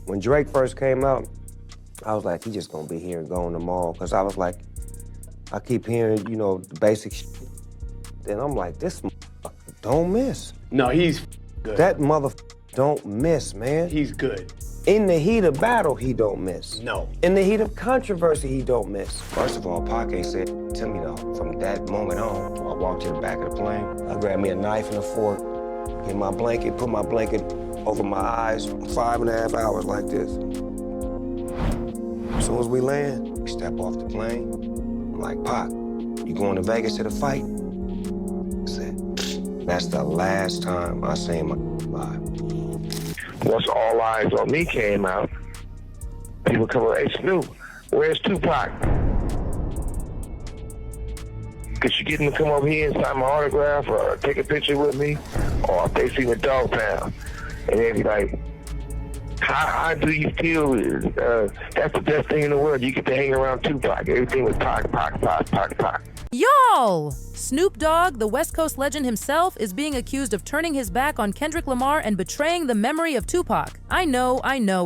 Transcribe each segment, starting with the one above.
When Drake first came out, I was like, he just gonna be here and go in the mall. Cause I was like, I keep hearing, you know, the basic shit. Then I'm like, this motherfucker don't miss. No, he's good. That motherfucker don't miss, man. He's good. In the heat of battle, he don't miss. No. In the heat of controversy, he don't miss. First of all, Pac ain't said to me though, from that moment on, I walked to the back of the plane, I grabbed me a knife and a fork, get my blanket, put my blanket over my eyes, 5.5 hours like this. As soon as we land, we step off the plane. I'm like, Pac, you going to Vegas to the fight? I said, that's the last time I seen my live. Once All Eyes on Me came out, people come up, hey Snoop, where's Tupac? Could you get him to come over here and sign my autograph or take a picture with me? Or if they see the Dog Pound, and they'd be like, how do you feel? That's the best thing in the world. You get to hang around Tupac. Everything was Pac, Pac, Pac, Pac, Pac. Y'all! Snoop Dogg, the West Coast legend himself, is being accused of turning his back on Kendrick Lamar and betraying the memory of Tupac. I know,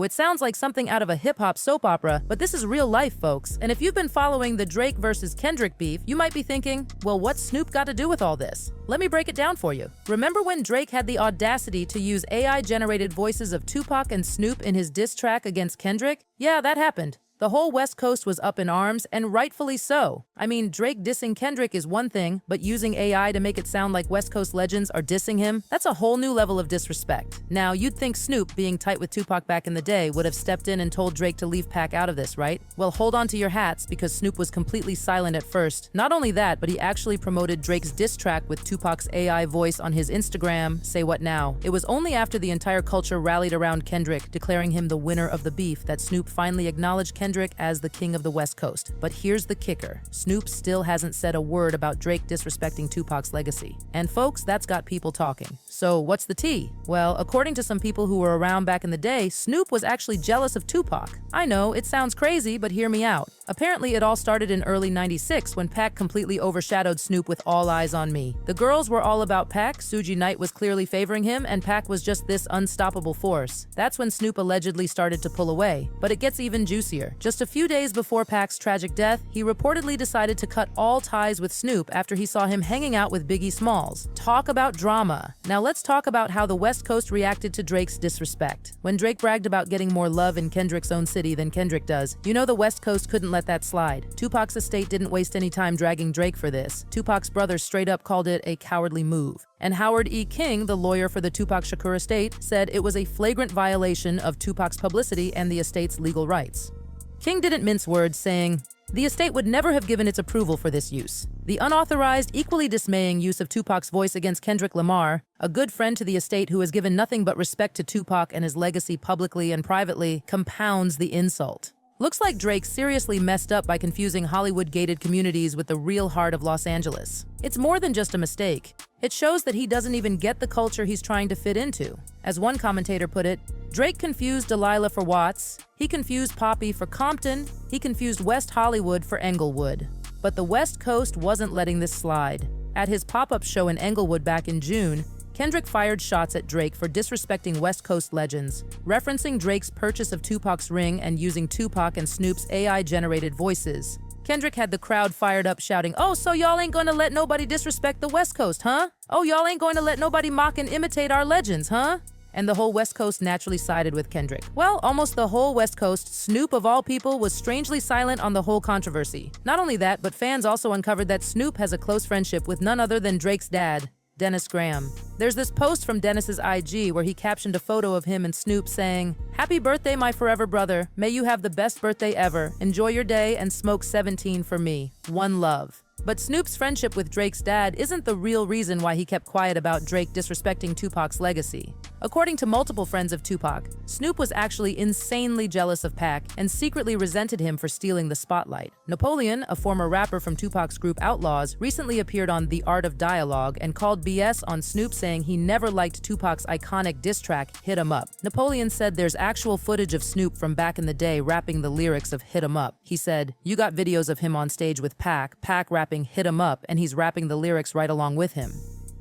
it sounds like something out of a hip-hop soap opera, but this is real life, folks. And if you've been following the Drake versus Kendrick beef, you might be thinking, well, what's Snoop got to do with all this? Let me break it down for you. Remember when Drake had the audacity to use AI-generated voices of Tupac and Snoop in his diss track against Kendrick? Yeah, that happened. The whole West Coast was up in arms, and rightfully so. I mean, Drake dissing Kendrick is one thing, but using AI to make it sound like West Coast legends are dissing him, that's a whole new level of disrespect. Now, you'd think Snoop, being tight with Tupac back in the day, would have stepped in and told Drake to leave Pac out of this, right? Well, hold on to your hats, because Snoop was completely silent at first. Not only that, but he actually promoted Drake's diss track with Tupac's AI voice on his Instagram, Say What Now. It was only after the entire culture rallied around Kendrick, declaring him the winner of the beef, that Snoop finally acknowledged Kendrick as the king of the West Coast. But here's the kicker. Snoop still hasn't said a word about Drake disrespecting Tupac's legacy. And folks, that's got people talking. So what's the tea? Well, according to some people who were around back in the day, Snoop was actually jealous of Tupac. I know, it sounds crazy, but hear me out. Apparently, it all started in early '96 when Pac completely overshadowed Snoop with All Eyes on Me. The girls were all about Pac, Suji Knight was clearly favoring him, and Pac was just this unstoppable force. That's when Snoop allegedly started to pull away. But it gets even juicier. Just a few days before Pac's tragic death, he reportedly decided to cut all ties with Snoop after he saw him hanging out with Biggie Smalls. Talk about drama. Now let's talk about how the West Coast reacted to Drake's disrespect. When Drake bragged about getting more love in Kendrick's own city than Kendrick does, you know the West Coast couldn't let that slide. Tupac's estate didn't waste any time dragging Drake for this. Tupac's brother straight up called it a cowardly move. And Howard E. King, the lawyer for the Tupac Shakur estate, said it was a flagrant violation of Tupac's publicity and the estate's legal rights. King didn't mince words, saying, the estate would never have given its approval for this use. The unauthorized, equally dismaying use of Tupac's voice against Kendrick Lamar, a good friend to the estate who has given nothing but respect to Tupac and his legacy publicly and privately, compounds the insult. Looks like Drake seriously messed up by confusing Hollywood-gated communities with the real heart of Los Angeles. It's more than just a mistake. It shows that he doesn't even get the culture he's trying to fit into. As one commentator put it, Drake confused Delilah for Watts, he confused Poppy for Compton, he confused West Hollywood for Englewood. But the West Coast wasn't letting this slide. At his pop-up show in Englewood back in June, Kendrick fired shots at Drake for disrespecting West Coast legends, referencing Drake's purchase of Tupac's ring and using Tupac and Snoop's AI-generated voices. Kendrick had the crowd fired up shouting, "Oh, so y'all ain't gonna let nobody disrespect the West Coast, huh? Oh, y'all ain't going to let nobody mock and imitate our legends, huh?" And the whole West Coast naturally sided with Kendrick. Well, almost the whole West Coast, Snoop of all people, was strangely silent on the whole controversy. Not only that, but fans also uncovered that Snoop has a close friendship with none other than Drake's dad, Dennis Graham. There's this post from Dennis's IG where he captioned a photo of him and Snoop saying, "Happy birthday, my forever brother. May you have the best birthday ever. Enjoy your day and smoke 17 for me. One love." But Snoop's friendship with Drake's dad isn't the real reason why he kept quiet about Drake disrespecting Tupac's legacy. According to multiple friends of Tupac, Snoop was actually insanely jealous of Pac and secretly resented him for stealing the spotlight. Napoleon, a former rapper from Tupac's group Outlaws, recently appeared on The Art of Dialogue and called BS on Snoop, saying he never liked Tupac's iconic diss track, Hit 'Em Up. Napoleon said there's actual footage of Snoop from back in the day rapping the lyrics of Hit 'Em Up. He said, "You got videos of him on stage with Pac rapping Hit 'Em Up, and he's rapping the lyrics right along with him."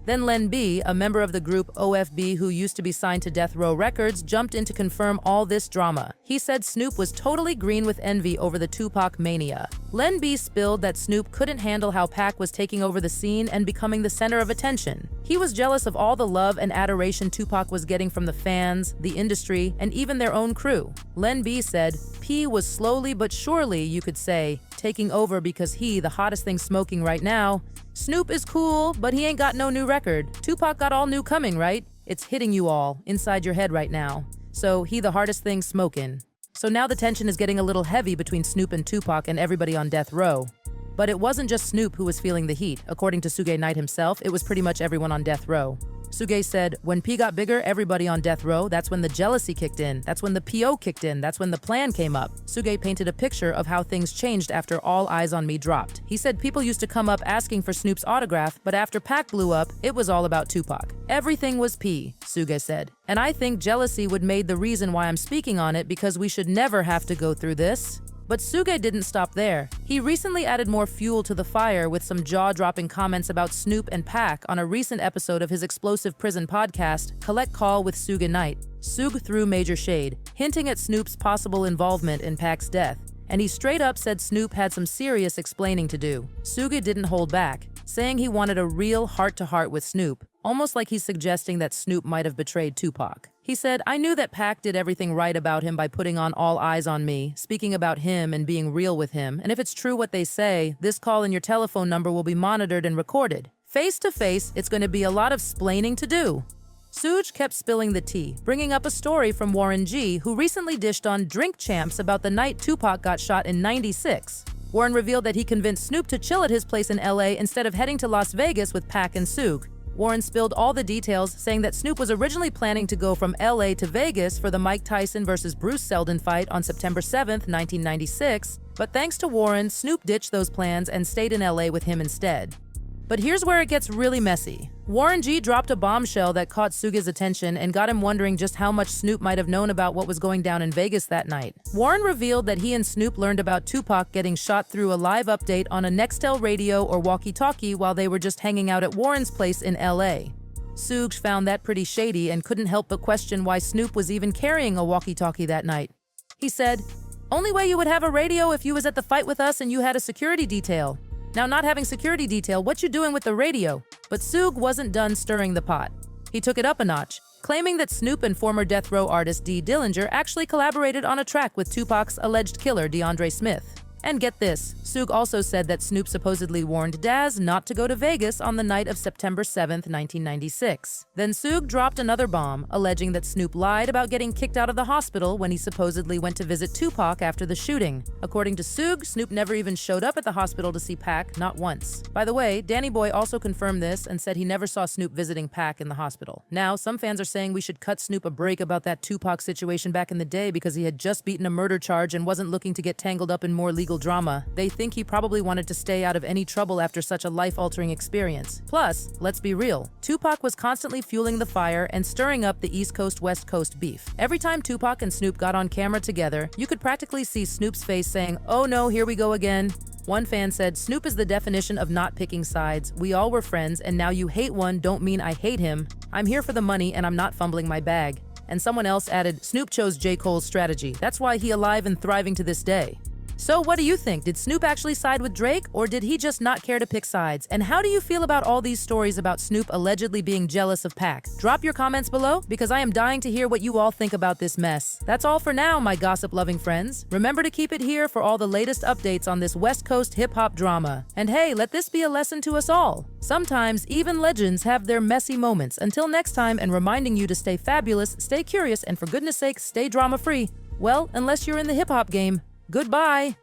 Then Len B, a member of the group OFB who used to be signed to Death Row Records, jumped in to confirm all this drama. He said Snoop was totally green with envy over the Tupac mania. Len B spilled that Snoop couldn't handle how Pac was taking over the scene and becoming the center of attention. He was jealous of all the love and adoration Tupac was getting from the fans, the industry, and even their own crew. Len B said, P was slowly but surely, you could say, taking over because he, the hottest thing smoking right now. Snoop is cool, but he ain't got no new record. Tupac got all new coming, right? It's hitting you all, inside your head right now. So he the hardest thing smoking. So now the tension is getting a little heavy between Snoop and Tupac and everybody on death row. But it wasn't just Snoop who was feeling the heat. According to Suge Knight himself, it was pretty much everyone on death row. Suge said, when P got bigger, everybody on death row, that's when the jealousy kicked in, that's when the PO kicked in, that's when the plan came up. Suge painted a picture of how things changed after All Eyes on Me dropped. He said people used to come up asking for Snoop's autograph, but after Pac blew up, it was all about Tupac. Everything was P, Suge said. And I think jealousy would made the reason why I'm speaking on it because we should never have to go through this. But Suge didn't stop there. He recently added more fuel to the fire with some jaw-dropping comments about Snoop and Pac on a recent episode of his explosive prison podcast, Collect Call with Suge Knight. Suge threw major shade, hinting at Snoop's possible involvement in Pac's death. And he straight up said Snoop had some serious explaining to do. Suge didn't hold back, saying he wanted a real heart-to-heart with Snoop, almost like he's suggesting that Snoop might have betrayed Tupac. He said, I knew that Pac did everything right about him by putting on All Eyes on Me, speaking about him and being real with him, and if it's true what they say, this call and your telephone number will be monitored and recorded. Face to face, it's going to be a lot of splaining to do. Suge kept spilling the tea, bringing up a story from Warren G, who recently dished on Drink Champs about the night Tupac got shot in '96. Warren revealed that he convinced Snoop to chill at his place in LA instead of heading to Las Vegas with Pac and Suge. Warren spilled all the details, saying that Snoop was originally planning to go from LA to Vegas for the Mike Tyson vs. Bruce Seldon fight on September 7, 1996, but thanks to Warren, Snoop ditched those plans and stayed in LA with him instead. But here's where it gets really messy. Warren G dropped a bombshell that caught Suge's attention and got him wondering just how much Snoop might have known about what was going down in Vegas that night. Warren revealed that he and Snoop learned about Tupac getting shot through a live update on a Nextel radio or walkie-talkie while they were just hanging out at Warren's place in LA. Suge found that pretty shady and couldn't help but question why Snoop was even carrying a walkie-talkie that night. He said, "Only way you would have a radio if you was at the fight with us and you had a security detail. Now, not having security detail, what you doing with the radio?" But Suge wasn't done stirring the pot. He took it up a notch, claiming that Snoop and former death row artist D. Dillinger actually collaborated on a track with Tupac's alleged killer, DeAndre Smith. And get this, Suge also said that Snoop supposedly warned Daz not to go to Vegas on the night of September 7, 1996. Then Suge dropped another bomb, alleging that Snoop lied about getting kicked out of the hospital when he supposedly went to visit Tupac after the shooting. According to Suge, Snoop never even showed up at the hospital to see Pac, not once. By the way, Danny Boy also confirmed this and said he never saw Snoop visiting Pac in the hospital. Now, some fans are saying we should cut Snoop a break about that Tupac situation back in the day because he had just beaten a murder charge and wasn't looking to get tangled up in more legal drama. They think he probably wanted to stay out of any trouble after such a life-altering experience. Plus, let's be real, Tupac was constantly fueling the fire and stirring up the East Coast-West Coast beef. Every time Tupac and Snoop got on camera together, you could practically see Snoop's face saying, "Oh no, here we go again." One fan said, "Snoop is the definition of not picking sides. We all were friends, and now you hate one don't mean I hate him. I'm here for the money and I'm not fumbling my bag." And someone else added, "Snoop chose J. Cole's strategy. That's why he alive and thriving to this day." So what do you think? Did Snoop actually side with Drake, or did he just not care to pick sides? And how do you feel about all these stories about Snoop allegedly being jealous of Pac? Drop your comments below, because I am dying to hear what you all think about this mess. That's all for now, my gossip-loving friends. Remember to keep it here for all the latest updates on this West Coast hip-hop drama. And hey, let this be a lesson to us all. Sometimes, even legends have their messy moments. Until next time, and reminding you to stay fabulous, stay curious, and for goodness sake, stay drama-free. Well, unless you're in the hip-hop game. Goodbye.